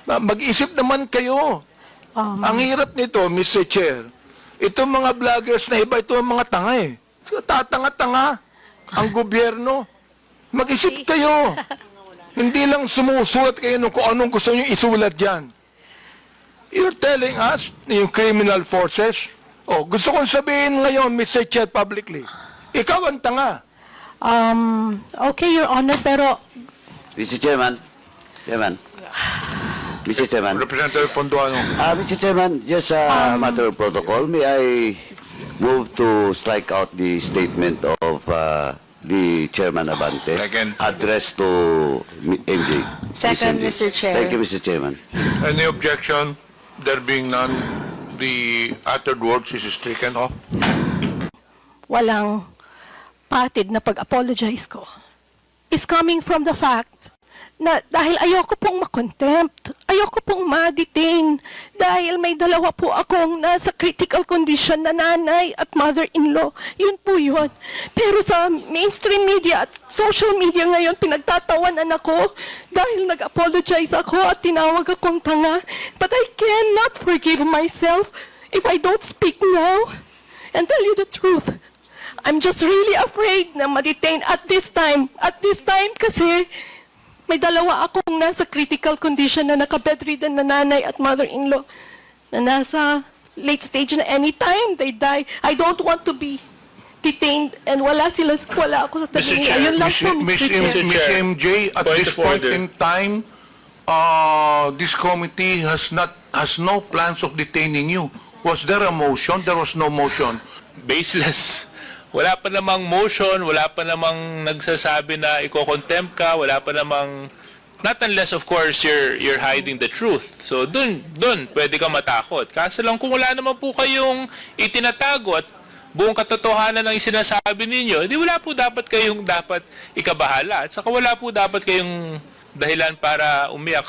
Mag-isip naman kayo. Ang hirap nito, Mr. Chair, itong mga vloggers na iba, ito ang mga tanga eh. Tatanga-tanga ang gobyerno. Mag-isip kayo. Hindi lang sumusulat kayo kung anong gusto nyo isulat dyan. You're telling us, yung criminal forces, gusto kong sabihin ngayon, Mr. Chair, publicly, ikaw ang tanga. Okay, Your Honor, pero Mr. Chairman. Mr. Chairman. Representative Ponduano. Mr. Chairman, just a matter of protocol, may I move to strike out the statement of the Chairman Abante Second. addressed to MJ. Second, Mr. Chair. Thank you, Mr. Chairman. Any objection? There being none, the uttered words is stricken off. walang patid na pag-apologize ko is coming from the fact na dahil ayoko pong makontempt, ayoko pong ma-detain, dahil may dalawa po akong nasa critical condition na nanay at mother-in-law. Yun po yun. Pero sa mainstream media at social media ngayon, pinagtatawanan ako dahil nag-apologize ako at tinawag akong tanga. But I cannot forgive myself if I don't speak now and tell you the truth. I'm just really afraid na ma-detain at this time. At this time kasi may dalawa akong nasa critical condition na naka-bedridden na nanay at mother-in-law na nasa late stage na anytime they die. I don't want to be detained and wala ako sa tabi niya. Ayun lang po, Mr. Chair. Ms. MJ, at Point this of point order. in time, this committee has no plans of detaining you. Was there a motion? There was no motion. Baseless. Wala pa namang motion, wala pa namang nagsasabi na iko-contempt ka, wala pa namang, not unless of course you're hiding the truth. So dun pwede ka matakot. Kaso lang kung wala naman po kayong itinatago at buong katotohanan ng sinasabi ninyo, di wala po dapat kayong ikabahala. At saka wala po dapat kayong dahilan para umiyak.